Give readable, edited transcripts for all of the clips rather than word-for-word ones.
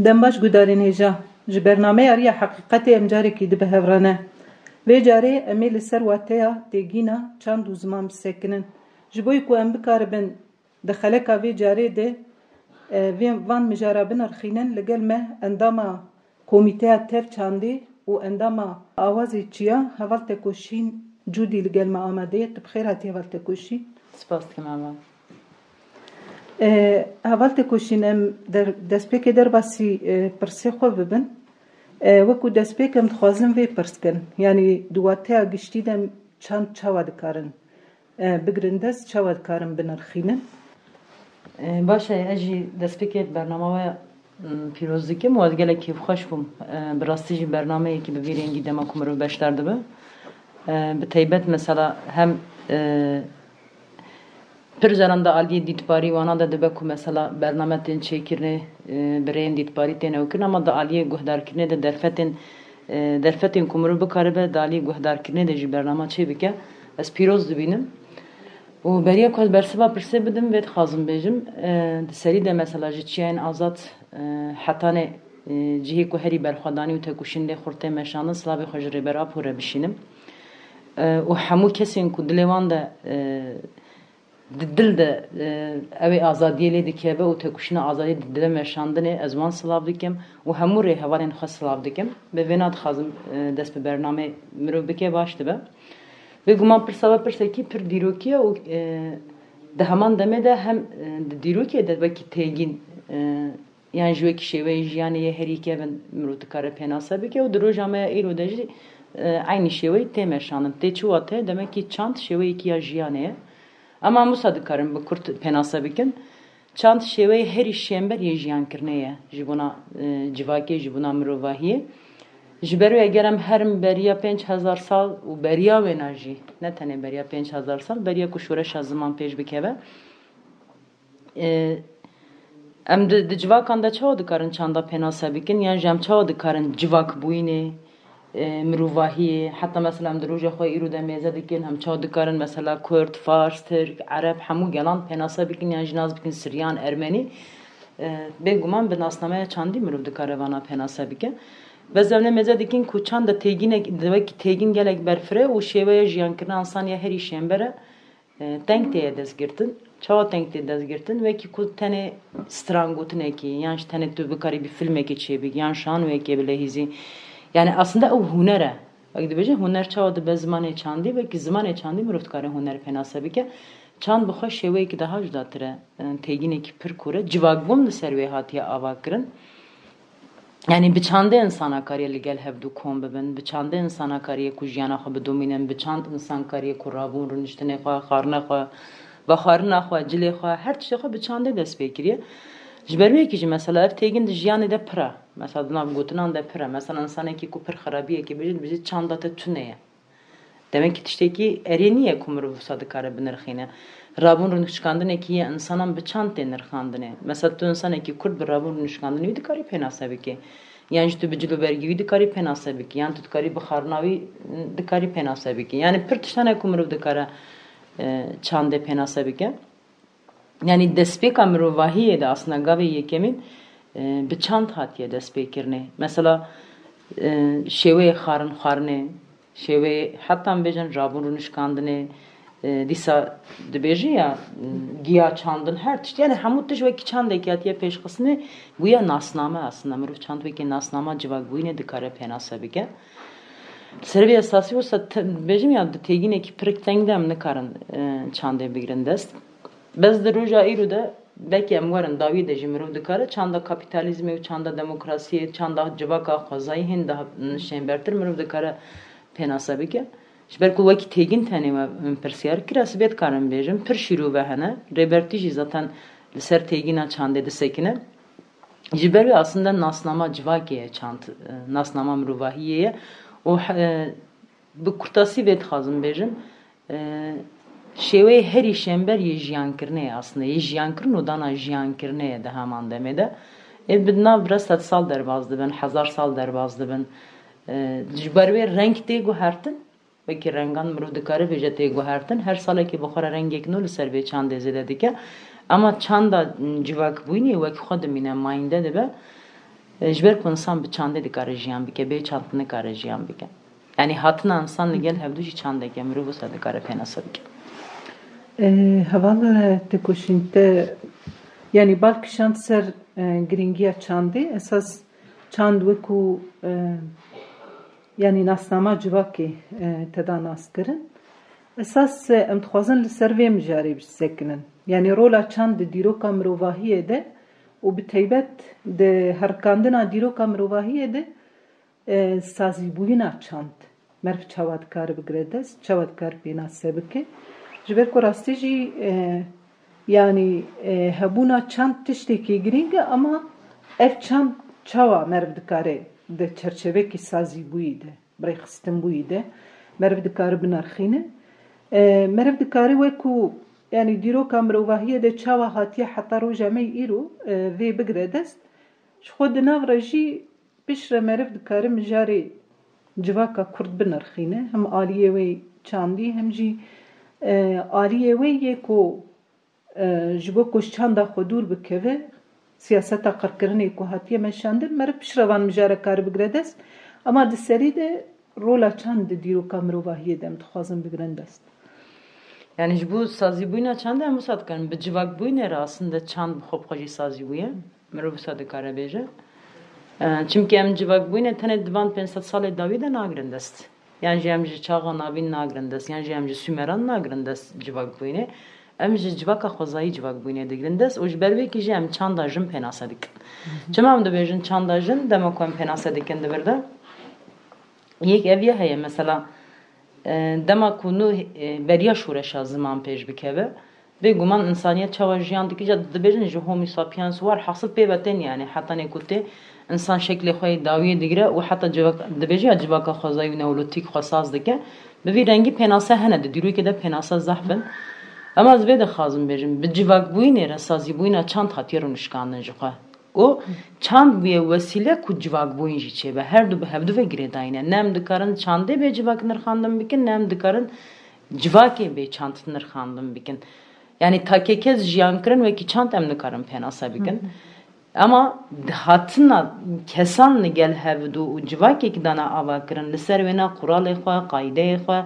دنباش گودارین هجا ji bername riya haqiqetê em carekî dibe hevrane. Vê carê em ê li ser wateya têgîna çand û ziman bisekinin. Ji bo ku em bikaribin di xeleka vê carê de van mijara binirxînin li gel me endama komîteya tev çandê û endama awazê çiya heval tekoşîn cudî li gel me amade ye. Tu bi xêr hatî heval tekoşîn. Spas dikim ama. Heval tekoşîn em destpêkê derbasî pirsê xwe bibin. Wekû destpêk em dixwazin vê pirs kirin. Yani di wateya giştî de em çand çawa dikarin bigirin dest, çawa dikarin binirxînin. Başa ez jî destpêkê bername pîroz dikim û ez gelek kêfxweş bûm. Bi rastî jî bernameyekî bi vî rengî dema ku mirov beşdar dibe. Bi taybet mesela hem pir caran da aliyê dîtbarî wana da dibe ku mesela bername tên çêkirine bireyên dîtbarî tên ew kirin ama da aliyê guhdarkirinê de derfetên ku mirov bikaribe da aliyê guhdarkirinê de jî bername çê bike. Ez pîroz dibînim. û beriya ku ez bersiva pirsê bidim vê dixwazim bêjim di serî de mesela ji çiyayên azad hetanê cihê ku herî berxwedanî û tekoşîn lê xurtê meşandin silavê xwe ji rêber apûre bişînim. û hemû kesên ku dilê wan de di dil de ew ê azadiyê lê dikeve û tekoşîna azadiyê di dilê meşandinê ez wan silav dikim û hemû rêhevalên xwe silav dikim. Bi vêna dixwazim dest bi bername mirov bike baş dibe. Ve guman pirsava pirsekî pir dîrokî ye û di heman demê de hem di dîrokê de vekî têgîn yan ji wekî şêweyê jiyanê yê herî kevin mirov dikare pênasa bike û di roja me ya îro de jî aynî şêweyê tê meşandin. Tê çi wate demekî çand şêweyekî ya jiyanê ye. Ama wisa dikarin bi Kurt pênasa bikin. Çand şêweyê herî şember yê jiyankirinê ye ji bona civakê ji bona mirovahiyê. Ji ber wê eger em herin beriya 5000 sal û beriya wêna jî ne tenê beriya 5000 sal beriya ku şoreşa ziman pêş bikeve em di civakan de çawa dikarin çanda pênasa bikin yan jî em çawa dikarin civak bûyînê mirovahiyê heta mesela em di roja xwe îro de mêze dikin hem çawa dikarin mesela Kurd, Fars, Tirk, Ereb hemû gelan pênasa bikin yan jî naz bikin Siryan, Ermenî bêguman bi nasnameya çandî mirov dikare vana pênasa bike. Ve zevne meze dikin ku çanda têgîn gelek berfire û şêweya jiyankirina insaniya herî şembere teng têye destgirtin. Çawa teng tê destgirtin vekî ku tenê strangotinekî yan ji tenê tu bikarî bir filmekê çêbî yan şanwekê bi lehîzî. Yani aslında ew huner e. Vekî dibêje huner çawa dibe zimanê çandî vekî zimanê çandî mirov dikare huner pênasa bike. Çand bi xwe şêweyekî daha jîdatir e têgînekî pir kûr e. Civakbûn li ser wê hatiye ava kirin. Yani bi çandê insana kariye li gel hevdû kom bibin, bi çandê insana kariye ku jiyana xwe bidomînin, bi çand insan kariye ku rabûn rûniştinê xwe, xarina xwe, vexwarina xwe, cilê xwe, her tiştê xwe bi çandê dest pê kiriye. Ji ber wê jî mesela ev têgin di jiyanê de pir e. Mesela di nav gotinan de pir e. Mesela insanekî ku pir xerabiyekê bêje dibêje çanda te tune ye. Demek ki tiştekî erê niye ku mirov wisa dikare binirxîne. Rabûn rûnişkandinekî ye insanan bi çand tê nirxandinê. Mesela tu insanekî Kurd bi rabûn rûnişkandinê wî dikarî pênasa bikî. Yan jî tu bi cilobergî wî dikarî pênasa bikî. Yan tu dikarî bi xarina wî dikarî pênasa bikî. Yani pir tiştan e ku mirov dikare çandê pênasa bike. Yani destpêka mirovahiyê de aslında gavê yekemîn bi çand hatiye destpêkirinê. Mesela şêweyê xarinê, şêweyê heta em bêjin rabûn rûnişkandinê dîsa dibêje ya giya çandin her tişt yani hemû tişt wekî çandekî hatiye pêşxistinê guya nasname aslında mirov çand wekî nasnama civakbûyînê dikare pênasa bike. Ser vê esasî wisa bêjim ya di têgînekî pir teng de em nikarin çandê bigirin dest. Bez di roja îro de belki em werin dawî de jî mirov dikare çanda kapîtalîzmê û çanda demokrasiyê çanda civaka xwezayî hin daha şembertir mirov dikare pênasa bike. Ji ber ku wekî têgîn tenê me pirsiyar kir ez bê dikarim bêjim pir şîrove hene rêbertî jî zaten li ser têgîna çandê disekine. Ji ber wê aslında nasnama civakê ye çand nasnama mirovahiyê ye û bi kurtasî vê dixwazim bêjim şêweyê herî şember yê jiyankirinê ye aslında yê jiyankirin û dana jiyankirinê ye di heman demê de bi nav biraz 100 sal derbas dibin 1000 sal derbas dibin ji ber wê reng tê guhertin wekî rengan mirov dikare bêje tê guhertin her salekî bi xwe re rengek nû li ser vê çandê zêde dike ama çanda civakbûyînê wekî xwe dimîne mayînde dibe جبر کو انسان به چنده دکاره جیان بکه به چند نکاره جیان بکه یعنی حتنا انسان لگل هفدوشی چنده که مرو بسا دکاره پیناسا بکه هوال تکوشینته یعنی بالک شاند سر گرینگیا چنده اساس چند وکو یعنی ناسنامه جواکی تدا ناس کرن اساس ام تخوازن لسر ویم جاری بسکنن یعنی رولا چند دیروکا مروواهیه ده و بتیبت ده هرکاندنا دیروکا مروواهیه ده سازی بوینا چند مرف چاوادکار بگردست چاوادکار پینا سبکه جبر کو راستی جی yani hebuna çand tiştekî giring e ama ev çand çawa merv dikare de çerçevekî sazî bûyî de birê xistin bûyî de merv dikare binarxîne merv dikare wekû yani dîroka mirovahiyê de çawa hatiye heta roja me îro vê bigire dest ji xwe di nav re jî piştre merv dikare mijarê civaka Kurd binirxîne hem aliyê wê çandî hem jî aliyê wê yê ku ji bo ku çanda xwe dûr bikeve siyaseta qirkirinê ku hatiye meşandin mere pişrevan mijare kar bigire dest ama di serî de rola çand di dîroka mirovahiyê de em dixwazin bigirin dest. Yani ji bo sazîbûyina çand em wisa dikarin bi civakbûyinê re aslında çand bi xwe bi xwe jî sazî bûye mirov wisa dikare bêje çimkî em civakbûyinê tenê di van 500 salê dawî de nagirin dest yan jî em ji çaxa navîn nagirin dest yan jî em ji Sümeran nagirin dest civakbûyinê em ji civaka xwezayî civakbûyinê digirin dest û ji ber wê jî em çanda jin pênasa dikin çima em dibêjin çanda jin dema ku em pênasa dikin di bir de yek ev heye mesela dema ku nû beriya şûreşa ziman pêş bikeve bêguman insaniyet çawa jiyan dikî dibêjin ji homo sapiens war hasıl pêve yani heta nê ku tê insan şeklê xwe dawiyê digire û heta dibêje ya civaka xwezayî û neolîtik xwe saz dike bi vî rengî pênasa hene di dîrokê de pênasa zehf bin Ama ez vê dixwazim bêjim bi civakbûyinê re sazîbûyina çand hatiye rûnişkandin ji xwe û çand bûye wesîle ku civakbûyîn jî çêbe her du bi hevdû ve girê dayîne ne em dikarin çandê bê civak nirxandin bikin ne em dikarin civakê bê çand nirxandin bikin yani takekez jiyan kirin wekî çand em dikarin pênasa bikin ama hatina kesan li gel hevdû û civakekî dana ava kirin li ser wêna quralê xwe qaîdeyê xwe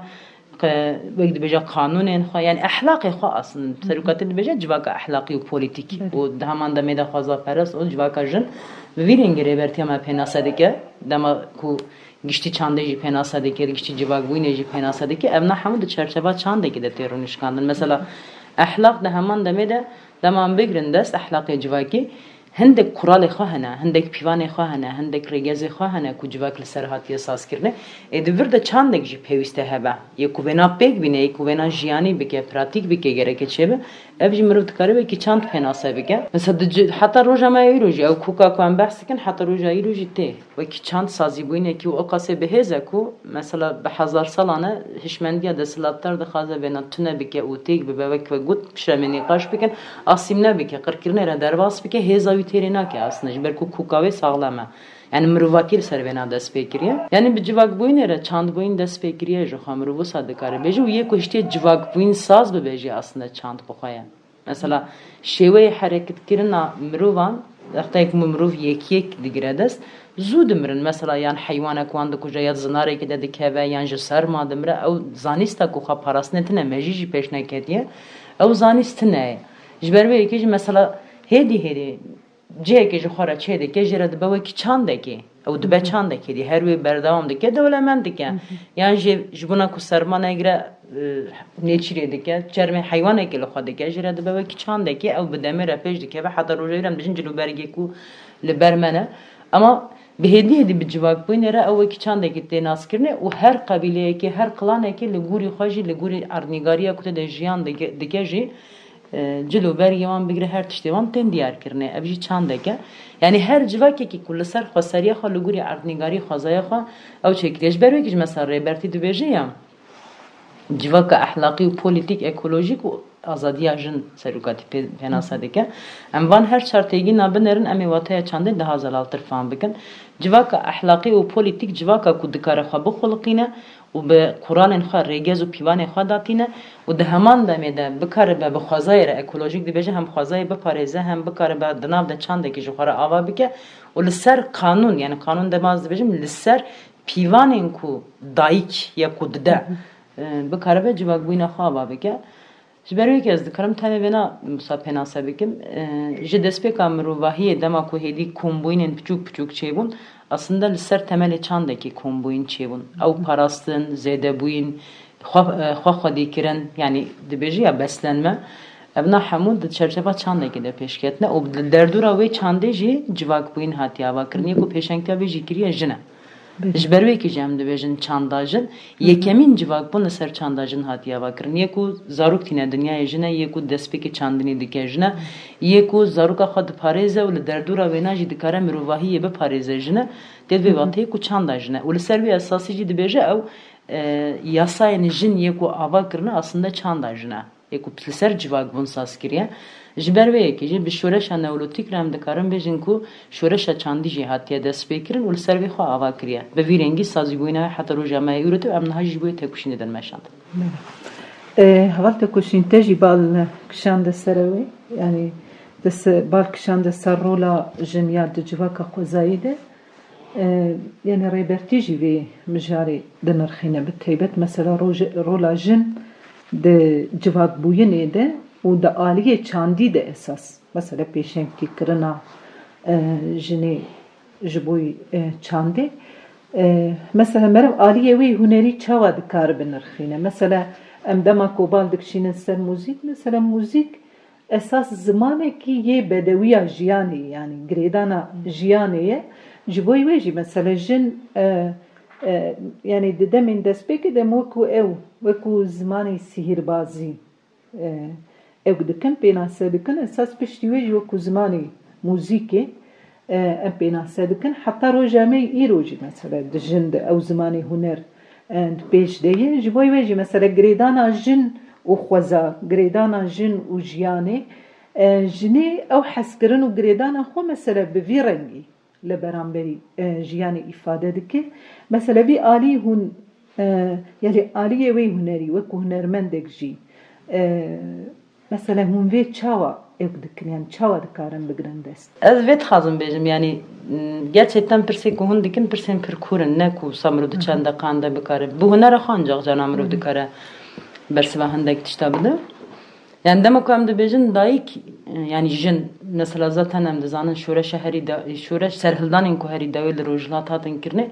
وقت بيجا قانون خو يعني اخلاق خو اصلا سرقت بيجا جواكا اخلاقي و politik و دهمان دمه ده خازا پرس و جواكا جن ویرنگ ریبرتی ما پناسدکه دما کو گشتی چانده جی پناسدکه گشتی جواک بوینه جی پناسدکه امنا همون ده چرچبه چانده که ده تیرونشکاندن مثلا اخلاق دهمان دمه ده دمان بگرن دست اخلاقی جواکی هندک قرال خواهنه هندک پیوان خواهنه هندک رگز خواهنه کو جواک لسرهاتی اساس کرنه ادور ده چاندک جی پیوسته هبه یکو بنا پیک بینه یکو بنا جیانی بکه پراتیک بکه گرکه چه اف جی مرو دکاره بکی چاند پناسه بکه مثلا حتی روزا ما ایروجی او کوکا کو ام بحث کن حتی روزا ایروجی ته و کی چاند سازی بوینه کی او قاسه بهزه کو مثلا به هزار سالانه هشمندیا ده سلطتر ده خازه بنا تونه بکه او تیک به وک و گوت شمنی قاش بکن اسیم نه بکه قرکرنه را درواس بکه هزا تیرینا که aslında جبر کو کوکاوی sağlama yani mruvakil servena dest pekiriye yani bir civak boyun re çand boyun dest pekiriye jo hamruvu sadikare beji u ye ko işte civak boyun saz be beji aslında çand bokhaya mesela şewe hareket kirina mruvan وقتی که مروف یک دیگر دست زود مرن مثلا یان حیوان کوند کجا یاد زناره که دادی که و یان جسر ما دمره او زانیستا کو خا پاراسنت نه مجیجی پیش نکردیه او زانیست نه جبر به یکی مثلا هدی جه که جخوره چه ده که جرد با کی چنده کی او دو چنده کی دی هر وی بردوام ده که دولمند که یان جبونا کو سرما نگره نچیره ده که چرم حیوانه که لخوا ده که جرد با کی چنده کی او بدمه رپیج ده که و حتی روزایرم بجن جلو برگی کو لبرمنه اما به هدی به جواب بینره او کی چنده کی تناس کرنه و هر قبیله کی هر قلانه کی لگوری خوجی لگوری ارنیگاریا کوته ده جیان ده که جی جلو برگمان بگیره هر تشتیوان تن دیار کرنه ابجی چنده که یعنی هر جواکی که کل سر خسریه خا لگوری ارنیگاری خازای خا او چکریش بروی که مثلا ریبرتی دو بیجیم جواک اخلاقی و پولیتیک اکولوژیک و azadiya jin serokati penasa dike em van her şartegi nabnerin em wataya çande daha zalaltır fan bikin civaka ahlaki u politik civaka ku dikare xwe bixulqine û bi Qur'anên xwe rêgez û pîvanê xwe datîne û di heman demê de bikaribe bi xwezayê re ekolojîk dibêje hem xwezayê biparêze hem bikaribe di nav de çandekî ji xwe re ava bike û li ser kanûn yani kanûn demaz dibêjim li ser pîvanên ku dayîk ya ku dide bikaribe civakbûyîna xwe ava bike ji ber wê ez dikarim tenê vêna Musa penase bikim ji destpêka mirovahiyê dema ku hêdî kombûyinên piçûk piçûk çêbûn aslında li ser temelê çandekî kombûyîn çêbûn ew parastin zêdebûyîn xwe xwedîkirin yani dibêjî ya beslenme evna hemû di çerçeva çandekî de pêşketine û di derdora wê çandê jî civakbûyîn hatiye avakirin ku pêşengtiya wê jî kiriye jin e ji ber wê kî jî em dibêjin çanda jin yekemîn civakbûn li ser çanda jin hatiye avakirin yê ku zarok tîne dinyayê jin e yê ku destpêkê çandinê dike jin e yê ku zaroka xwe diparêze û li derdora wêna jî dikare mirovahiyê biparêze jin e tê vê wateyê ku çanda jin e û li ser wê esasî jî dibêje ew yasayên jin yê ku ava kirine aslında çanda jin e yê ku li ser civakbûn saz kiriye ji ber wê yekê jî bi şoreşa newlotîk re em dikarin bêjin ku şoreşa çandî jî hatiye destpêkirin û li ser wê xwe ava kiriye bi vî rengî sazîbûyîna wê heta roja me îro em niha jî bo têkuşînê din meşand heval tekuşîn te jî bal kişande ser wê yani bal kişande ser rola jin ya di civaka xwezayî de yani rêbertî jî vê mijarê dinirxîne bi taybet mesela rola jin di civakbûyînê de û di aliyê çandî de esas mesela pêşengtîkirina jinê ji bo çandê mesela meriv aliyê wê hunerî çawa dikare binirxîne mesela em dema ku bal dikişînin ser mûzik mesela mûzik esas zimanekî yê bedewiya jiyanê yani girêdana jiyanê ye ji bo wê jî mesela jin yani di demên destpêkê de wekû ew wekû zimanê sîhirbazî ew dikin pênase dikin esas piştî wê jî wekû zimanê mûzîkê em pênase dikin heta roja me îro jî mesela di jin de ew zimanê huner di pêş de ye ji bo wê jî mesela girêdana jin û xweza girêdana jin û jiyanê jinê ew hezkirin û girêdana xwe mesela bi vî rengî li beramberî jiyanê îfade dike mesela vî alî hûn yani aliyê wê hunerî wekû hunermendek jî mesela hûn vê çawa ew dikin yani çawa dikarin bigirin dest ez vê dixwazim bêjim yani gerçekten pirsê ku hûn dikin pirsên pir kûr in ne ku wisa mirov di çanda qanda bikare bi hunera xwe ancaq cana mirov dikare bersiva hindek tişta bide yani dema ku em dibêjin dayîk yani jin mesela zaten em dizanin şoreşa herî şoreş serhildanên ku herî dawê li rojhilat hatin kirinê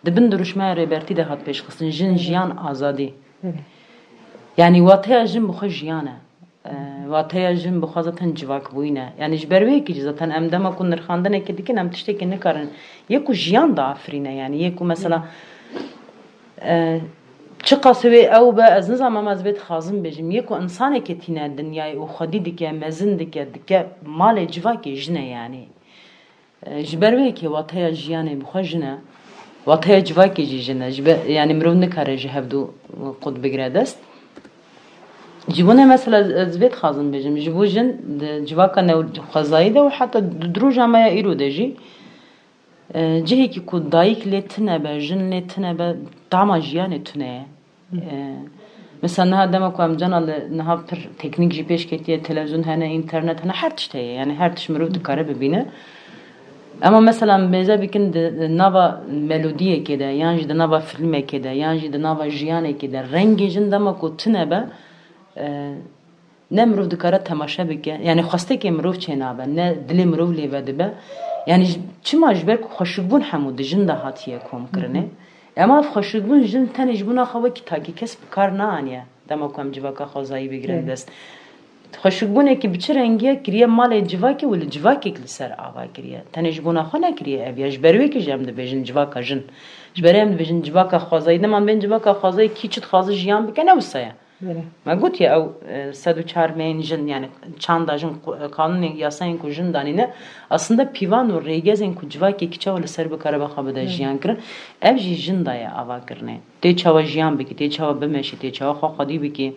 dibin duruşmaya rêbertî de hat pêşxistin jin jiyan azadî yani wateya jin bi xwe jiyan e wateya jin bi xwe zaten civakbûyîn e yani ji ber wê yekî jî zaten em dema ku nirxandinekê dikin em tiştekî nikarin yê ku jiyan diafirîne yani yê ku mesela çi qas wê ew be ez nizanam ez vê dixwazim bêjim yê ku insanekê tîne dinyayê û xwedî dike mezin dike malê civakê jin e yani ji ber wê yekê wateya jiyanê bi xwe jin e wateya civakê jî jin e yani mirov nikare ji hevdû qut bigire dest ji bo ne mesela ez vê dixwazim bêjim ji bo jin di civaka xwezayî de û heta di roja me ya îro de jî cihekî ku dayîk lê tune be jin lê tune be tama jiyanê tune ye mesela niha dema ku em cana li niha pir teknîk jî pêş ketiye televizyonê hene internet hene her tişt heye yani her tişt mirov dikare bibîne ama mesela mêze bikin di nava melodiyekê de yan jî di nava filmekê de yan jî di nava jiyanekê de rengê jin dema ku tune be ne mirov dikare temaşe bike yani xwestekê mirov çê nabe ne dilê mirov lê vedibe yani çima ji ber ku xweşikbûn hemû di jin de hatiye komkirinê ema xweşikbûn jin tenê ji bûna xwe wekî takî kes bi kar naaniye dema ku em civaka xwezayî bigirin dest xweşikbûnekî bi çi rengiye kiriye malê civakê û li civakek li ser ava kiriye tenê ji bûna xwe nekiriye ev ya ji ber wê kî jî em dibêjin civaka jin ji ber em dibêjin civaka xwezayî deman bên civaka xwezayî kî çi dixwaze jiyan bike ne wisa ye me gotiye ew sed û çar meyên jin yani çanda jin kanûnên yasayên ku jin danîne aslında pîvan û rêgezên ku civakekî çawa li ser bikare be xwe bide jiyan kirin ev jî jin da ye ava kirinê tê çawa jiyan bikî tê çawa bimeşî tê çawa xwe xwedî bikî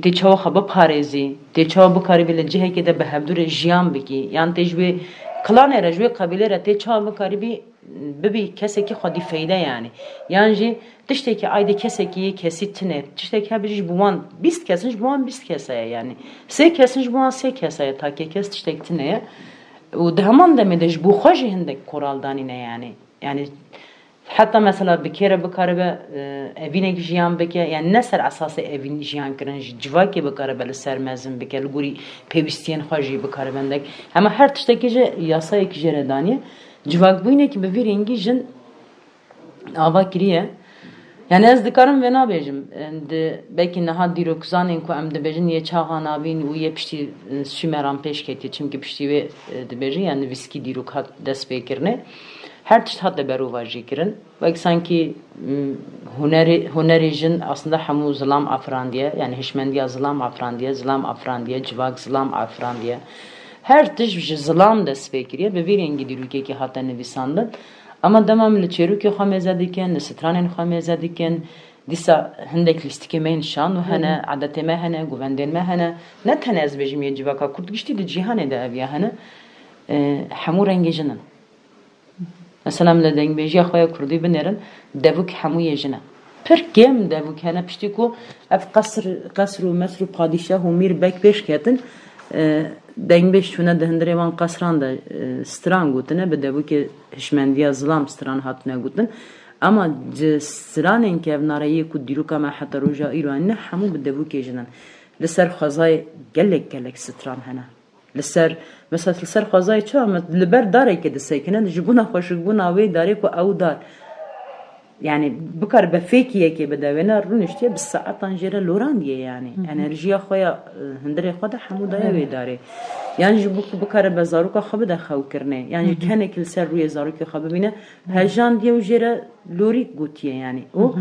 تی چاو خبر پارێزی تی چاو بکاری بی لجهه که ده به هفدور جیان بکی یعنی تجوی کلانه را جوی قبیله را تی چاو بکاری بی کسی که خودی فایده یعنی جی تشتی که ayda kesi tine tişte ki bir buwan 20 kesin buwan 20 keseye yani 3 kesin buwan 3 keseye ta ki kes tişte tine و دهمان دمیدش بو خوشی هندک کورال دانی yani hatta mesela bir kere be evine giyan beke yani ne ser asası evin giyan kirin civaki be böyle sermezin beke guri pevistiyen hoji be bendek ama her tişteki yasa ki jeredani civak bu yine ki bir rengi jin ava kiriye yani ez dikarım ve nabejim belki naha dirokzanin ku em dibejin ye çağa nabin u ye pişti sümeran peşketi çünkü pişti ve dibejin yani viski dirok hat dest bekirne her çeşit hatta beruvaji kirin belki sanki huneri jin aslında hamu zılam afrandiye yani hişmendiye zılam afrandiye civak zılam afrandiye her çeşit zılam dest bekiriye ve bir rengi diruke ki hatta nevisandı ama devamlı çeyrek xameze diken, stranen xameze diken, disa hendek listike men şan ve hene adeteme hene, güvendenme hene, ne tenez bejmiye civaka kurt geçti de cihane de eviye hene, hamu rengejinin. Mesela mle deng beji xaya kurdi binerin, devuk hamu yejine. Per gem devuk hene pişti ku, ev kasru mesru padişah umir bek beş ketin, deng beş şuna dehindire van kasran da stran gutine be devu ki hişmendiya zılam stran hatne gutin ama stranen ki ev narayi ku diruka ma hatta roja iranne hamu be devu ki jinan لسر خزای گلک ستران هنه لسر مثلا لسر خزای چه ama لبر داره که دسیکنه جبونا خوشگبونا وی داره که او دار yani bu kadar befekiye ki bedavena runiştiye bir saatan jere loran diye yani enerjiye khoya hindire khoda hamudaya ve dare yani bu kadar bazaruka khabe da khaw kirne yani kene kil ser ruye zaruka khabe bine hejan diye jere lorik gutiye yani o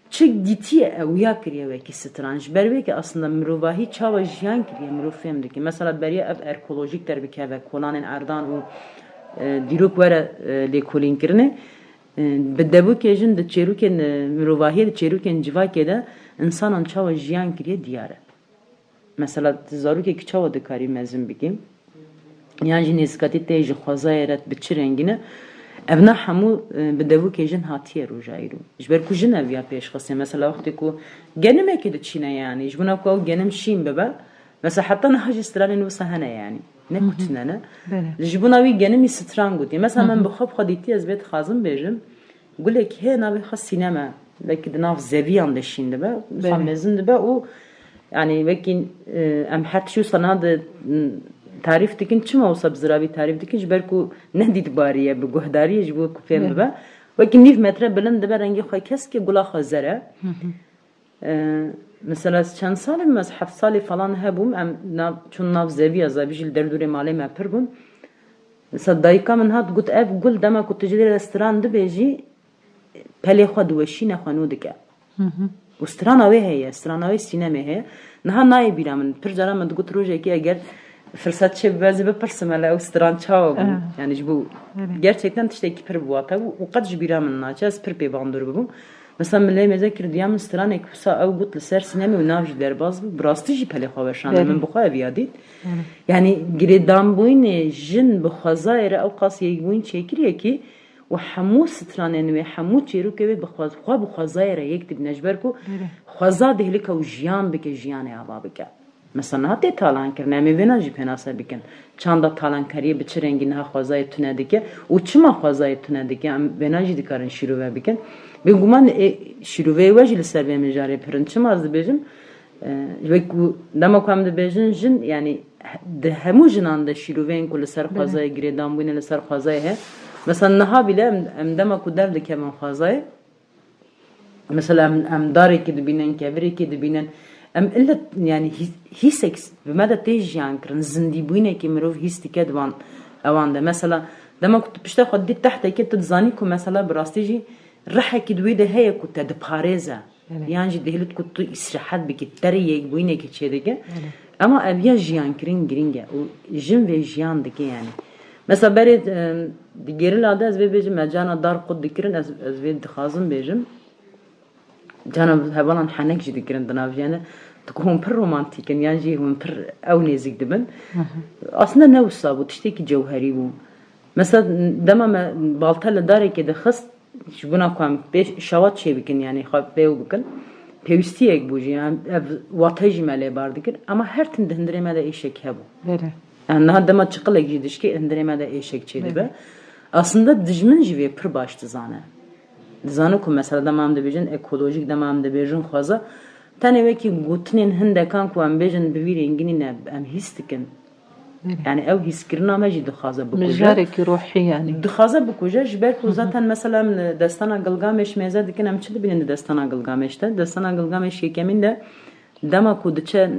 çık gitiye evya kiriye ve ki stranj berbe ki aslında mirovahi çava jiyan kiriye mirofemdeki mesela beriye ev ekolojik derbike ve kolanın erdan o diruk vere le kolin kirne بدبو که جن د چیروکن مروواهی د چیروکن جواکه ده انسان چاو جیان کریه دیاره مثلا زاروکه که چاو دکاری مزن بگیم yani nizkati tej khazayrat biçrengine evna hamu بدبو که جن hatiye rojayru jber ku jin evya peş khase mesela vaqti ku genime ke de çine yani jbuna ku genim şin bebe mesela hatta haj istralin usahana yani ne kutnana jbuna wi genimi strangut mesela ben bu khab khaditi ezbet khazım bejim gulek he navi khas sinema belki de nav zeviyan de şinde be khamezin de be o yani belki am hat şu sana da tarif dikin çim olsa bizravi tarif dikin jber ku ne did bariye bu gohdari jbu ku fem be belki niv metre bilen de rengi khakes ki gula khazara mesela çan salim mezhaf sali falan hebum am çun nav zeviya zabijil derdure male me perbun mesela dayka min hat gut ev gul dema ku tejli restoran de beji pele khad weşine khanu dike و stranavi heye stranavi sinema heye naha nay biramın per jara med gut roje ki eğer fırsat çe bazı bir personel o stran çav yani bu gerçekten işte ki per bu ata o kad biramın naças per pe bandur bu mesela milli mezekir diyam stran eksa o gut ser sinema ve navj derbaz brasti ji pele khaveşan men bu khav yadit yani giredam buin jin bu khazaira o qasiye buin çekiriye ki وحمو سترانن و حمو چیرو که بخواز خواب خوازای را یک دب نجبر کو خوازا دهلی که جیان بکه جیان آبا بکه مثلا هاتی تالان کرنه می‌بینن جی پناسه بکن چند تالان کریه به چه رنگی نه خوازای تونه دیگه و چما خوازای تونه دیگه ام بناجی دیکارن شروع بکن بگومان شروع وجه لسر به مجاری پرن چما از بیشم و دما کم دبیشن جن یعنی ده همو جنان ده شروع این کل سر خوازای گریدام بینه لسر خوازای he mesela naha bile emdema kudar de keman khazay mesela em dare ki dibinen kevri ki dibinen em illa yani hiseks ve mada tej yankran zindi bune ki mirov histike dvan avanda mesela dema kut pişta khaddi tahta ki tzani ku mesela brasteji raha ki dwi de heye ku tad pareza yani dehlit kut israhat bi ki tariye bune ki çedege ama evya yankrin gringe o jin ve yan de yani mesela beri diğerlerde az ve bejim cana dar kod dikirin az ve dixazım bejim cana hevalan hanek ji dikirin danav yani تكون پر رومانتيكن يعني جي هم پر او نزيك دبن اصلا نوصا بو تشتكي جوهري بو مثلا دما ما بالتل داري كده خص شبنا كم بيش شوات شي بكن يعني خاب بيو بكن بيوستيك بوجي يعني واتجي مالي باردكن اما هر تند هندريما دا ايشك هبو yani dema çıkılak jidişki indiremede eşek çeydi be. Aslında dijmin jive pır baştı zane. Zane ku mesela demam de bejin ekolojik demam de bejin xaza. Tane veki gutnin hindekan ku am bejin bivir ingini am histikin. Yani ev hiskirna mecid xaza bu. Mecrareki ruhi yani. Xaza bu kuja jber ku zaten mesela destana Gılgameş meze dikin am çidi bilin destana Gılgameş'te. Destana Gılgameş yekemin de dema ku diçe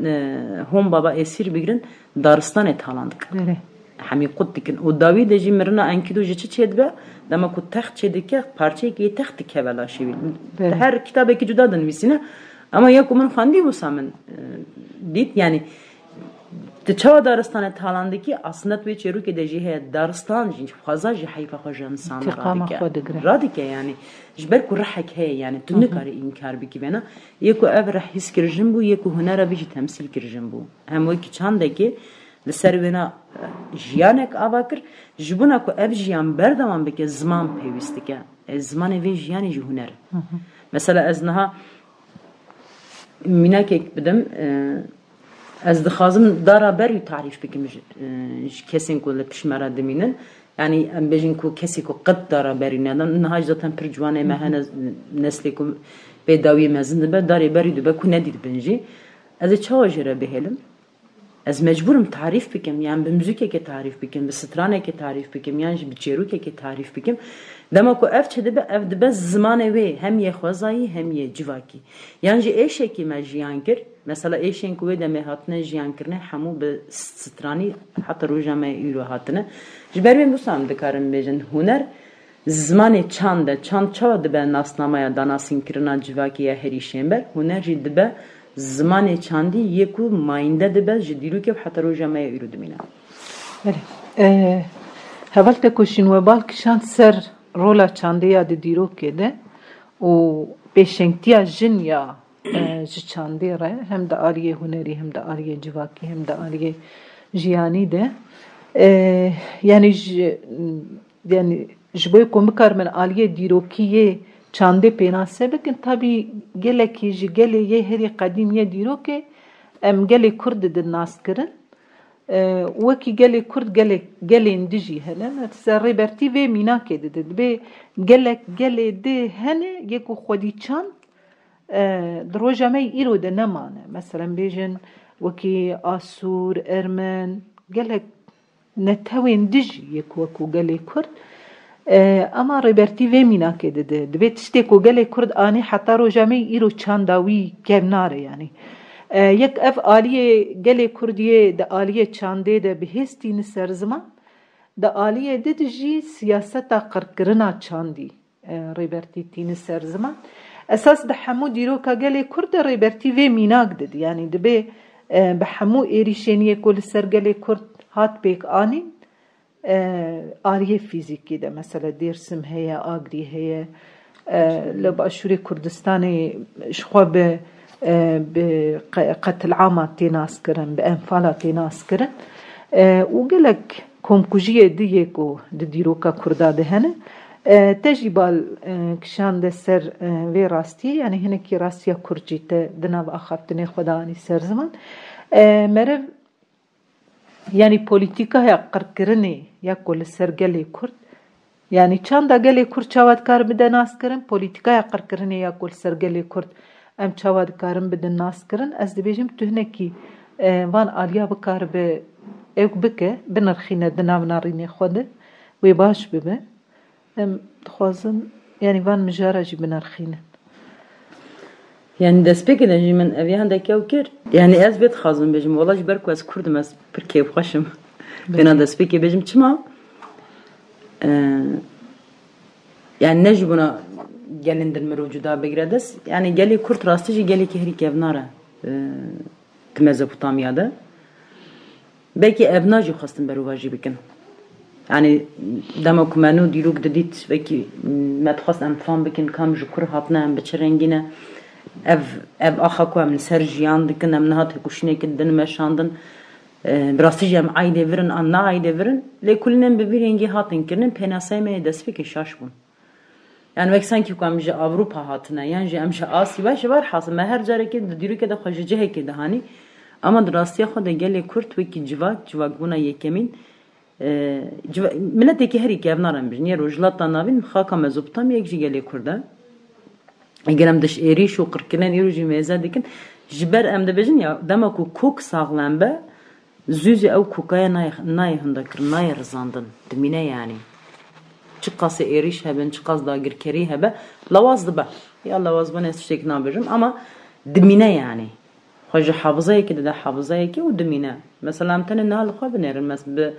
hom baba esir bigirin Daristan ethalandık. Hami qut dikin. O David de jimirna enkido jiçi çedbe dema ku taxt çedike parçayı ki taxt kevela şevi. Her kitabeki judadan misine ama yakumun xandi bu samen dit yani Çava Daristan ethalandı ki aslında ve çeruk edeci he Daristan jin fazla hayfa xojan san radike yani jber ku rahak he yani tünne kare inkar biki bena yeku ev rah his kirjin bu yeku hunara biji temsil kirjin bu hem o ki çandaki li servena jiyanek avakir jibuna ku ev jiyan berdaman bike zaman pevistike zaman ev jiyani ji huner mesela eznaha minakek bidim از دخازم دارا بری تعریف بکیم کسی کو لپشمرا دمینن یعنی ام بجین کو کسی کو قد دارا بری ندن نهاج زاتن پر جوانه مهن نسلی کو بداوی مزند به داری بری دو به کو ندید بنجی از چه جره بهلم از مجبورم تعریف بکیم یعنی به موزیک که تعریف بکیم به سترانه که تعریف بکیم یعنی به چیروک که تعریف بکیم دما کو اف چه به زمانه وی هم یه خوازایی هم یه جواکی یعنی ایشه کی مجیان کر مثلا ایشین کو ده مهاتنه جیان کرنه همو به سترانی حتی روزنامه ایرو هاتنه جبر بیم دوستم دکارم بیشن هنر زمان چند چه به ناسنامه داناسین کرنا جواکی یا هریشیم بر هنر جد به زمان چندی یکو ماینده به جدیرو که حتی روزنامه ایرو دمینه. بله. هفته کوشین و بال کشان سر رولا چندی یا دیرو کده و پیشنگتیا جن یا چندی ره هم د آریه هنری هم د آریه جواکی هم د آریه جیانی ده yani جبوی کم کار من آریه دیروکیه چنده پیناسه بکن تابی گله کی گله یه هری قدیم یه دیرو که ام گله کرد د ناس کرن وکی گله کرد گله اندیجی هلن سری برتی و مینا کده دد به گله ده هنه یکو خودی چند دروجمه ایرو ده نمانه مثلا بیجن وکی آسور ارمن گله نتوین دیجی یکو وکو گله کرد اما ریبرتی و مینا که ده دوید تشتی کو گله کرد آنی حتی روجمه ایرو چنداوی کم ناره یعنی یک اف آلیه گله کردیه ده آلیه چنده ده بهستی نسر زمان ده آلیه ده جی سیاستا قرقرنا چندی ریبرتی تین سر زمان اساس ده حمو دیرو که گله کرد ریبرتی و میناک ده یعنی ده به حمو ایریشنیه کل سر گله کرد هات بیک آنی آلیه فیزیکی ده مثلا دیرسم هیا آگری هیا لباشوری کردستانی شخوا به قتل عامات تناس کرن به انفالات تناس کرن و گلک کمکوجیه دیگه کو دیرو که کرده ده هنه تجیبال کشان ده سر وی راستی یعنی هنه کی راستیا کرجیته دناب آخافتنه خداانی سر زمان مرو یعنی پولیتیکا یا قرکرنه یا کل سر گلی کرد یعنی چند گلی کرد چاواد کار بده ناس کرن پولیتیکا یا قرکرنه یا کل سر گلی کرد ام چاواد کارم بده ناس کرن از دبیجم تهنه کی وان آلیا بکار به ایک بکه بنرخینه دناب نارینه خوده وی باش ببه خوازم yani van مجارجی بنرخینه yani dest peki de من اوی هنده که اوکر yani از بیت خازم بجم والله جبر کو از کردم از پر کیف خوشم بنا dest peki بجم چما yani نجی buna gelindir mevcuda begredes yani geli kurt rastıcı geli ki heri kevnara Mezopotamya'da belki evnacı xastım beruvaji bikin yani dema kumanu diluk dedit belki metxas enfam bikin kam jukur hatna em biçe rengine ev axa ku em ser jiyan dikin em nihat hekuşinekî din meşandin birastî jî em aydê virin an na aydê virin lê kulînên bi vî rengî hatin kirinin pênaseyê me yê destpêkê şaş bûn. Yani wek sankî ku em ji Avrupa hatine yan jî em ji Asî ji var hasıl me her carekê di dîrokê de xwe ji cihekê dihanî ama di rastiya xwe de gelê Kurd wekî civakbûna yekemîn miletekî herî ev narin bijin ya rojhilata navîn xaka Mezopotamyayek jî gelê Kurd e. Eger em diş êrîş û qirkirin îro jî mêze dikin ji ber em dibêjin ya dema ku kok saxlem be zûzê ew kokaya nayê hindekirin nayê rizandin dimîne yani. Çi qasê êrîş hebe çi qas dagirkerî hebe lawaz dibe ya lawazbûnê tiştekî nabêjim ama dimîne yani. Xwe ji hafızayekê dide hafızayekê û dimîne. Mesela em tenê niha li xwe binêrin bi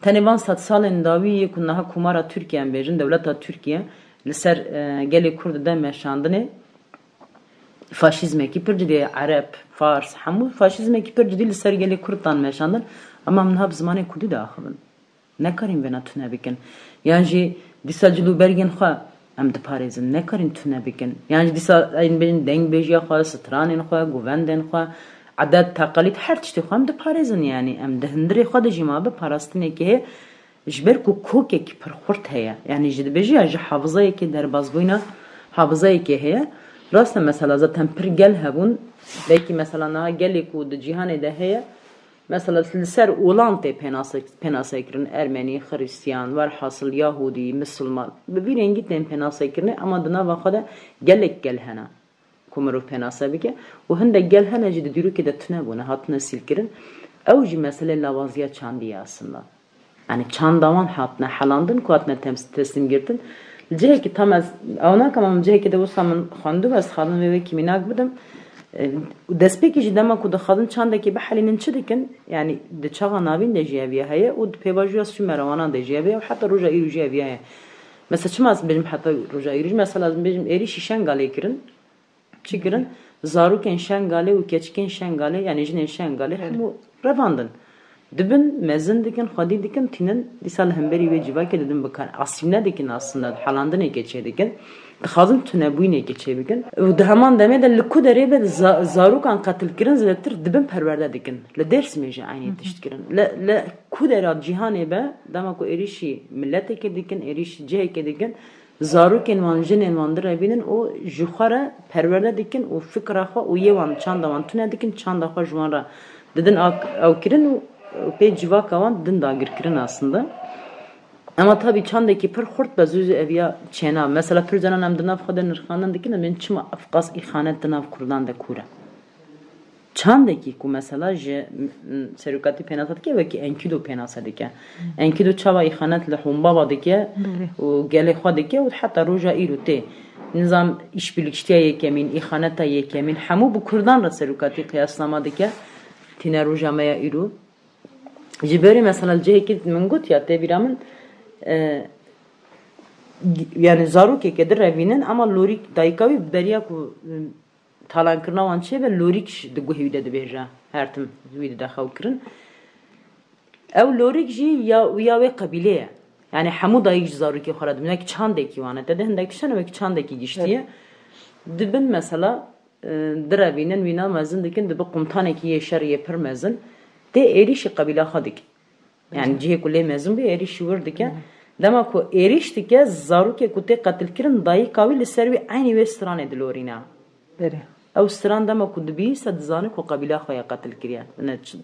tenê van sed salên dawî ku niha komara Tirkiye em bêjin dewleta Tirkiye li ser gelê Kurd de meşandinê faşîzmekî pir cidî Ereb, Fars hemû faşîzmekî pir cidî li ser gelê Kurdan meşandin ama em niha bi zimanê Kurdî de axivin. Nekarîn vena tune bikin. Yan jî dîsa cilûbergên xwe em diparêzin nekarîn tune bikin. Yan jî dîsa em bêjin dengbêjiya xwe, stranên xwe, govendên xwe, adet taqalîd her tiştê xwe em diparêzin yani. Em di hindirê xwe de jî mabe parastinekê heye ji ber ku kokekî pir xurt heye. Yani jî dibêjî ya ji hafızayekê derbasbûyîna hafızayekê heye. Rast e mesela zaten pir gel hebûn belkî mesela niha gelê ku di cîhanê de heye mesela li ser olan tê pênasekirin Ermenî, Hristiyan, velhasıl Yahudî, Müslüman bi vî rengî tên pênasekirinê ama di nava xwe de gelek gel hene ku mirov pênase bike û hindek gel hene jî di dîrokê de tune bûne hatine sîlkirin ew jî meselê lawaziya çandî ye aslında. Yani çandawan hatine helandin ku hatine teslîm girtin. Cihekî tam ez ew nakim ama cihekî de wisa min xwendibû ez xadin vê wekî mînak bidim. Destpêkî jî dema ku dixwazin çandekî bihelînin çi dikin yani di çaxa navîn de jî ev heye û di pêvajoya sû merwanan de jî ev heye û heta roja îro jî ev heye. Mesela çima ez bêjim heta roja îro mesela ez bêjim êrîşî şengalê kirin çi kirin zarokên şengalê û keçikên şengalê yani jinên şengalê hemû revandin. Dibin mezin dikin xwedî dikin tînin dîsa li hemberî wê civakê didin bikan asîne dikin aslında helandinekê çê dikin. Dixwazin tunebûyînekê çê bikin û di heman demê de li ku derê be zarokan qetilkirin zêdetir dibin perwerde dikin. Li Dêrsimê jî aynî tişt kirin. Li ku dera cîhanê be dema ku êrîşî milletekê dikin, êrîşî cihekê dikin, zarokên wan jinên wan direvînin û ji xwe re perwerde dikin û fikra xwe û yê wan çanda wan tune dikin, çanda xwe ji wan re didin ew kirin û pê civaka wan didin dagirkirin aslında. Ama tabii çandaki pir xurt be zûzê eviya çêna. Mesela pir canan em di nav xwe de nirxanin dikin em bên çima ev qas îxanet di nav Kurdan de kûr e. Çandekî ku mesela ji serokatî pênasa dike wekî Enkidu pênasa dike. Enkidu çawa îxanet li Humbaba dike û gelê xwe dike û heta roja îro tê nizam îşbirlikçiya yekemîn, îxaneta yekemîn hemû bi Kurdan re serokatî qiyaslama dike tîne roja me ya îro. Ji berî mesela cihekî min got ya tê bîra min yani zarokeke direvînin ama lorik dayika wî beriya ku talankirina wan çê ve lorik di guhê wî de dibêje her tim wî dide xew kirin. Ew lorik jî ya wê qebîlê ye. Yani hemû dayîk ji zarokê xwe re dibin. Wekî çandekî wan e. Te de hindekî şen wekî çandekî giştî dibin mesela direvînin wîna mezin dikin dibe qumtanekî yê şer yê pir mezin tê êrîşî qebîla xwe dikin. Yani cihê ku lê mezin bê êrîşî wir dike. Dema ku êrîş dike zarokê ku tê qetilkirin dayîka wî li ser wî aynî wê stranê dilorîne. Ew stran dema ku dibîse dizanî ku qebîla xwe ya qetil kiriye.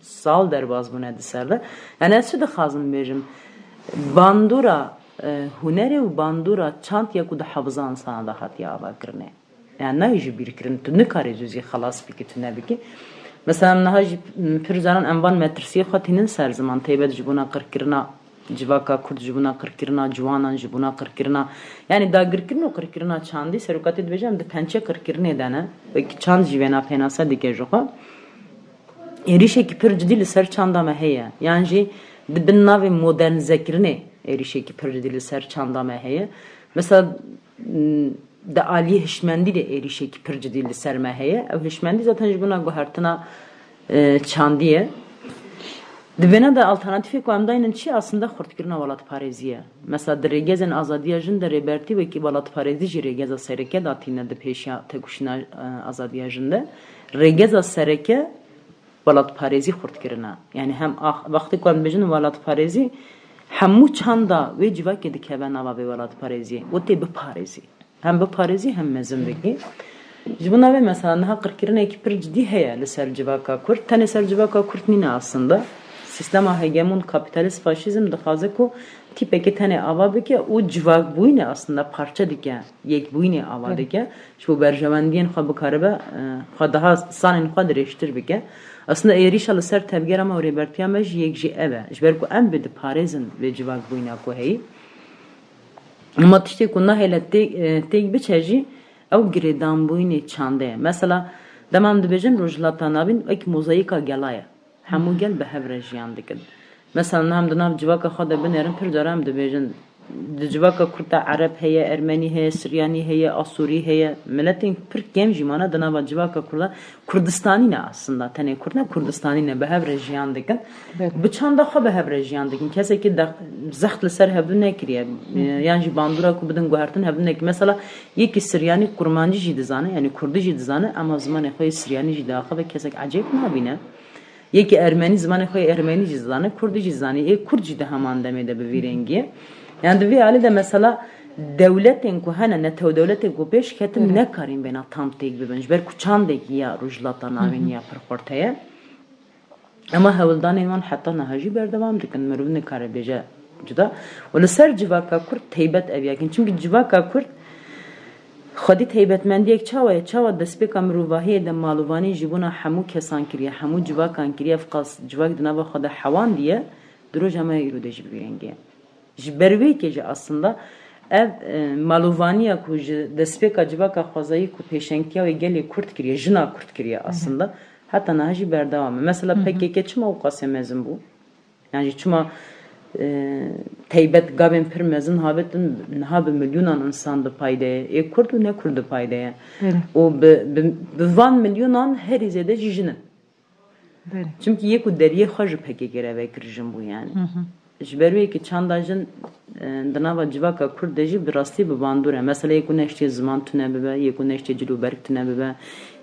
Sal derbas bûne di ser de. Yani ez çi dixwazim bêjim bandora hunerê û bandora çantiya ku di hevza insana da hatiye avakirine. Yani nayê jî bîrkirin tu nikarî zûzî xelas bikî tu nebikî. Mesela niha jî pir caran em van metirsiyê xwe tînin ser ziman taybet ji bûna qirkirina civaka Kurd ji bûna qirkirina ciwanan ji bûna qirkirina yani dagirkirin û qirkirina çandî serokatî dibêje em di pençe qirkirinê de ne wekî çand jî vêna pênasa dike ji xwe êrîşekî pir cidî li ser çanda me heye yan jî dibin navê modernizekirinê êrîşekî pir cidî li ser çanda me heye mesela de aliyê hişmendî de êrîşekî pir cidî li ser me heye ew hişmendî zaten ji bûna guhertina çandî ye Dibine de alternatifi ku em dayinin çi aslında xurtkirina welatparêziye. Mesela di rêgezên azadiya jin de rêbertî wekî welatparêzî jî rêgeza sereke datîne di pêşiya têkoşîna azadiya jin de. Rêgeza sereke welatparêzî xurtkirina. Yani hem wextê ku em dibêjin welatparêzî hemû çanda wê civakê dikeve nava vê welatparêziyê û tê biparêzî. Hem biparêzî hem mezin bikî. Ji bo navê mesela niha qirkirinekî pir cidî heye li ser civaka Kurd. Tenê ser civaka Kurd nîne aslında. Sistema hegemon kapitalist faşizm dixwaze ku tîpekê tenê ava bike û civakbûyînê aslında parça dike, yekbûyînê ava dike. Ji bo berjewendiyên xwe bikaribe xwe daha sanên xwe dirêjtir bike. Aslında êrîşa li ser tevgera me û rêbertiya me jî yek jî ev e. Ji ber ku em bê diparêzin vê civakbûyîna ku heyî. Ama tiştê ku nahêle têk biçe jî ew girêdanbûyînê çandê ye. Mesela demam dibêjin rojhilata navîn wek mozayîka gela ye. Hemû gel bi hev re jiyan dikin. Mesela hem di nav civaka xwe de binêrin pir cara em dibêjin di civaka Kurd de Ereb heye, Ermenî heye, Siryanî heye, Asurî heye. Milletên pir kêm jî mane di nava civaka Kurda Kurdistanî ne aslında. Tenê Kurd ne Kurdistanî ne bi hev re jiyan dikin. Bi çanda xwe bi hev re jiyan dikin. Kesekî zext li ser hevdû nekiriye. Yan jî bandora ku bidin guhertin hevdû nekiriye. Mesela yekî Siryanî Kurmancî jî dizane, yani Kurdî jî dizane ama zimanê xwe Siryanî jî diaxe ve kesek acêb nabîne. Yekî Ermenî zimanê xwe Ermenî jî dizane, Kurdî jî dizane. Kurd jî de heman demê de bi vî rengî. Yani di vî alî de mesela devletên ku hene netew devletê ku pêş ketin nekarîn bêhna tam têk bibin. Ji ber ku çandekî ya rojhilata navîn ya pir xurt heye. Ama hewildanên wan heta niha jî berdewam dikin. Mirov nikare bêje cuda. û li ser civaka Kurd teybet ev yakin. Çünkü civaka Kurd xwedî taybetmendiyek çawa ye. Çawa destpêka mirovahiyê de malûvanî ji bona hemû kesan kiriye, hemû civakan kiriye qas civak di nava xwe de hewan diye di roja me îro de jî bi vî rengî ye. Ji ber wê kê jî aslında ev malûvaniya ku ji destpêka civaka xwezayî ku pêşengtiya wê gelê Kurd kiriye, jina Kurd kiriye aslında. Heta niha jî berdewam e. Mesela PKK çima û qasê mezin bû? Yani jî çima teybet gavên pir mezin habetin niha bi milyonan insan di paydeye. Kurd û ne Kurd di paydeye. û bi van milyonan herî zêde jî jin in. Çünkü yek û deriyê xwe ji PKK re vekir jin bû yani. Ji ber wê ki çanda jin di nava civaka Kurd de jî bi rastî bi bandor e. Mesela yek û neştiye ziman tune bibe, yek û neştiye cilûberk tune bibe,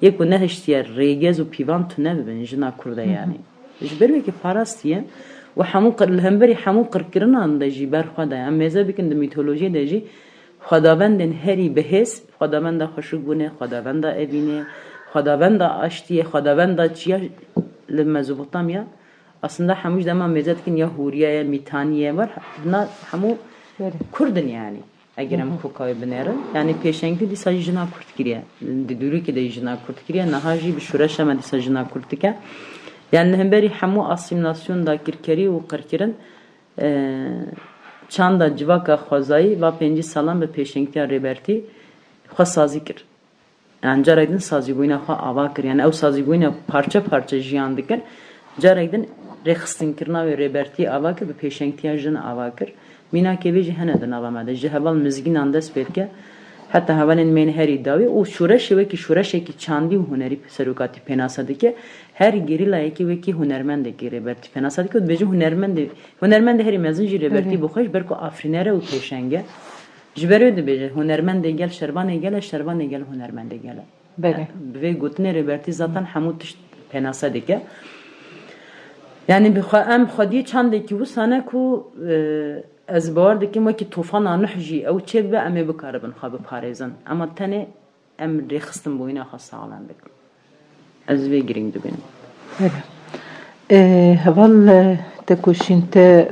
yek û neştiye rêgez û pîvan tune bibin jina Kurd e yani. Ji ber wê ki parastiye û hemû li hemberî hemû qirkirinan de jî ber xwe de em mêze bikin di mîtolojiyê de jî xwedawendên herî bihês, xwedawenda xweşikbûnê, xwedawenda evînê, xwedawenda aştiyê, xwedawenda çiya li Mezopotamya aslında hemû ji dema mêze dikin ya Hûriye ya Mîtaniye var. Bunlar hemû Kurdin yani. Eger em kokawê binêrin. Yani pêşengî dîsa jî jina Kurd kiriye. Di dûrikê de jî jina Kurd kiriye. Niha jî bi şûreşa me dîsa jina Kurd dike. Yani hemberî hemû asîmîlasyon da kirkerî û qirkirin çanda civaka xwezayî va 5 salan bi pêşengtiya rêbertî xwe sazî kir. Yani carek din sazîbûyîna xwe ava kir. Yani ew sazîbûyîna parça parça jiyan dikir. Carek din rêxistinkkirina wê rêbertî ava kir bi pêşengtiya jin ava kir. Mînakê wê jî hene di nava me de. Ji heval mizgînan dest pê dike. Heta hevalên mêne herî dawî û şûreşê wekî şûreşekî çandî û hunerî serokatî pênasa dike. Her gerîlayekî wekî hunermendekî rêbertî pênasa dike û dibêje hunermendê herî mezin jî rêbertî bixwe ji ber ku afrîner e û pêşeng e. Ji ber wê dibêje hunermendê gel şervanê gel e, şervanê gel hunermendê gel e. Bi vê gotinê rêbertî zaten hemû tişt pênasa dike. Yani em xwediyê çandekî wisane ku ez bawer dikim wekî tofana nuh jî ew çê bibe em ê bikaribin xwe biparêzin. Ama tenê em rêxistinbûyîna xwe saxlem bikin. Ez vê girîng dibînim. Heval tekoşîn te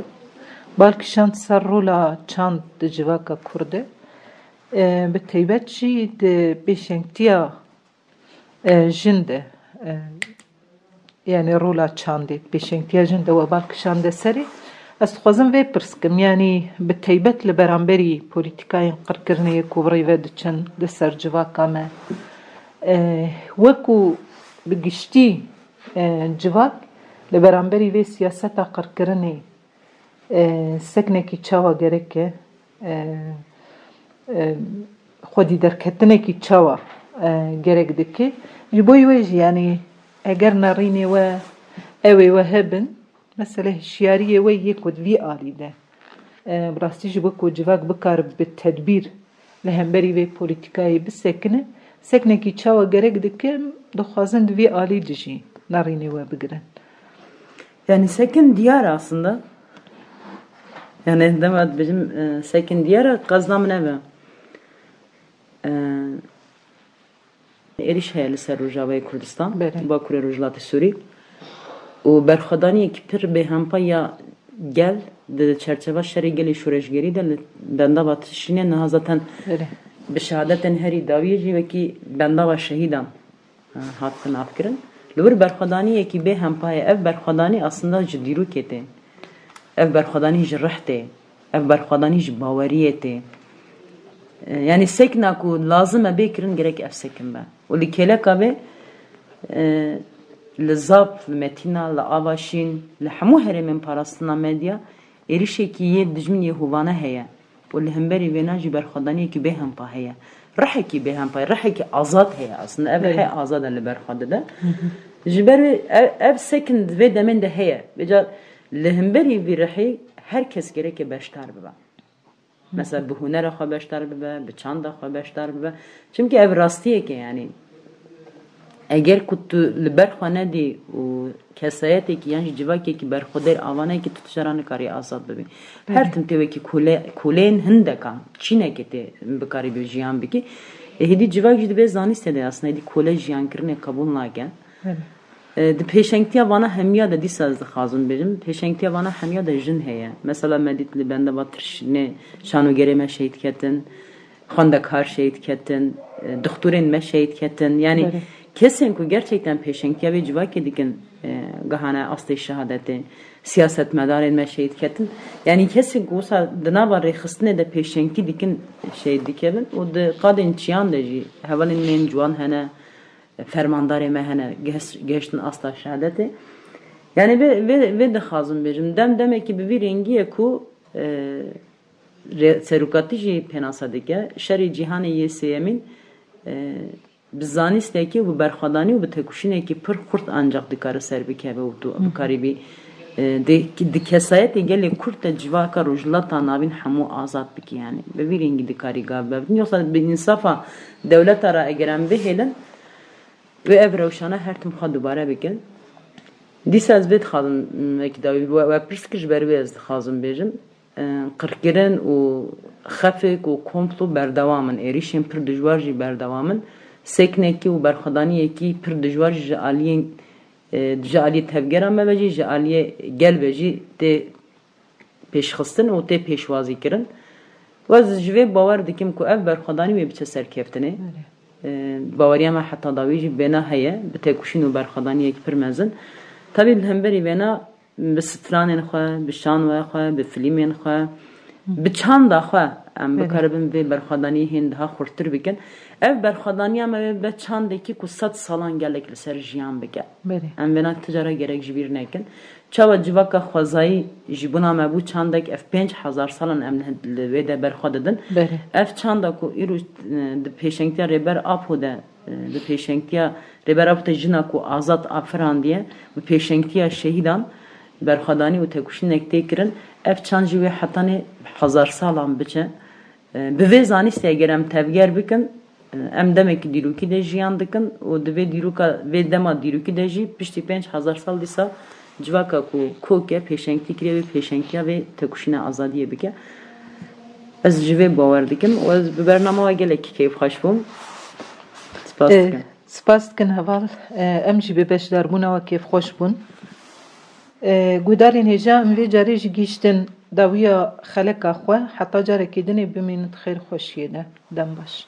balkişand ser rola çand di civaka Kurdê bi taybet jî di pêşengtiya jin de yani rola çandê pêşengtiya jin de we balkişande serê ez dixwazim vê pirskim yani bi taybet li beramberî polîtîkayên qirkirinê ku birî ve diçin di ser civaka me wekû bi giştî civak li beramberî vê siyaseta qirkirinê seknekî çawa gerek e xwedî derketinekî çawa gerek dike ji bo wê jî yani eger nerînê we ew ê we hebin مثلا هشیاریه و یک کد وی آلی ده براستی جبو کو جواک بکار به تدبیر لهمبری و پولیتیکایی بسکنه سکنه کی چاوا گرگ دکم دخوازن دوی آلی دجی نارینه و بگرن. Yani sekin diyar aslında. Yani demet bizim sekin diyar qaznam neve. Eriş hayali ser Rojavayê Kurdistan, Bakurê Rojhilatê Sûrî û berxwedaniyê ki pir bêhempa gel di çerçeva şerê gelê şûreşgerî de li bendava tişînê niha zaten bi şehadetên herî dawiyê jî wekî bendava şehîdan hatin avkirin. Li wir berxwedaniyekî bêhempa ye ev berxwedanî aslında ji dîrokê tê. Ev berxwedanî ji rih tê. Ev berxwedanî ji baweriyê tê. Yani sekna ku lazım e bêkirin gerek ev sekin be. û li kêleka vê li zap, li metîna, li avaşîn, li hemû herêmên parastina medya êrişekî yê dijmin yê hûvane heye. û li hemberî vêna jî berxwedaniyekî bêhempa heye. Rihekî bêhempa, rihekî azad heye aslında. Ev he azad e li ber xwe dide. Ji ber wê ev sekin vê demên de heye. Bêca li hemberî vî rihê herkes gerek beşdar bibe. Mesela bi hunera xwe beşdar bibe, bi çanda xwe beşdar bibe. Çünkü ev rastiyeke yani. Eğer ku tu li ber xwe nedî û kesayetekî yan jî civakekî berxwedêr avanekî tu tijara nikarî azad bibî. Her tim tê wekî kuleyên hindekan, çînekê tê bikarî bê jiyan bikî. Hêdî civak jî dibe zanîstê de aslında hêdî kule jiyankirinê qebûl nake. Di pêşengtiya vana hemiya de dîsa ez dixwazim bêjim, pêşengtiya vana hemiya de jin heye. Mesela me dît li bende tirşinê şanogerê me şehîd ketin, xwendekar şehîd ketin, doktorên me şehîd ketin. Yani kesên ku gerçekten pêşengtiya vê civakê dikin gihane astê şehadetê, siyasetmedarên me şehîd ketin. Yani kesên ku wisa di nava rêxistinê de pêşengtî dikin şehîd dikevin û di qadên çiyan de jî hevalên mên ciwan hene, fermandarê me hene gehiştin asta şehadetê. Yani vê dixwazim bêjim demekî bi vî rengî ku serokatî jî pênasa dike şerê cîhanê yê sêyemîn bi zanîstekî û bi berxwedanî û bi tekuşînekî pir xurt ancak dikare ser bikeve û tu bikarî bî di kesayetê gelê Kurd de civaka rojhilata navîn hemû azad bikî yani. Bi vî rengî dikarî gav bevin. Yoksa bi însafa dewleta ra eger em bihêlin ve ev rewşana her tim xwe dubare bikin. Dîsa ez vê dixwazim wekî dawî we pirskir ji ber wê ez dixwazim bêjim. Qirkirin û xefek û komplo berdewam in. Êrişên pir dijwar jî berdewam in. Seknekî û berxwedaniyekî pir dijwar ji aliyê tevgera me ve jî ji aliyê gel ve jî tê pêşxistin û tê pêşwazî kirin. Ez ji vê bawer dikim ku ev berxwedanî wê biçe serkeftinê. Baweriya me heta dawî jî bêna heye bi têkuşîn û berxwedaniyekî pir mezin. Tabii li hemberî vêna bi stranên xwe, bi şanwe xwe, bi filîmên xwe, bi çanda xwe em bikaribin vê berxwedaniyê hên daha xurttir bikin. Ev berxwedaniya me ve çandekî ku 100 salan gelek li ser jiyan bike. Em vêna tijara gerek ji bîr nekin. Çawa civaka xwezayî ji bûna me bû çandek ev 5000 salan em li wê de berxwe didin. Ev çanda ku îro di pêşengtiya rêber Apo de di pêşengtiya rêber Apo te jina ku azad afiran diye bi pêşengtiya şehîdan berxwedanî û tekuşînek tê kirin. Ev çand jî wê hetanê 1000 salan biçe. Bi vê zanîstê eger em tevger bikin em demekî dîrokî de jiyan dikin û di vê dîroka vê dema dîrokî de jî piştî 5000 sal dîsa civaka ku koke pêşengtî kiriye vê pêşengtiya vê tekuşîna azadiyê bike. Ez ji vê bawer dikim û ez bi bername we gelekî keyfxweş bûm. Spas dikim. Spas dikin heval em jî bi beşdarbûna we kêfxweş bûn. Gudarên hêja em vê carê jî gîştin dawiya xeleka xwe heta carekî dinê bimînin xêr xweşiyê de dem baş.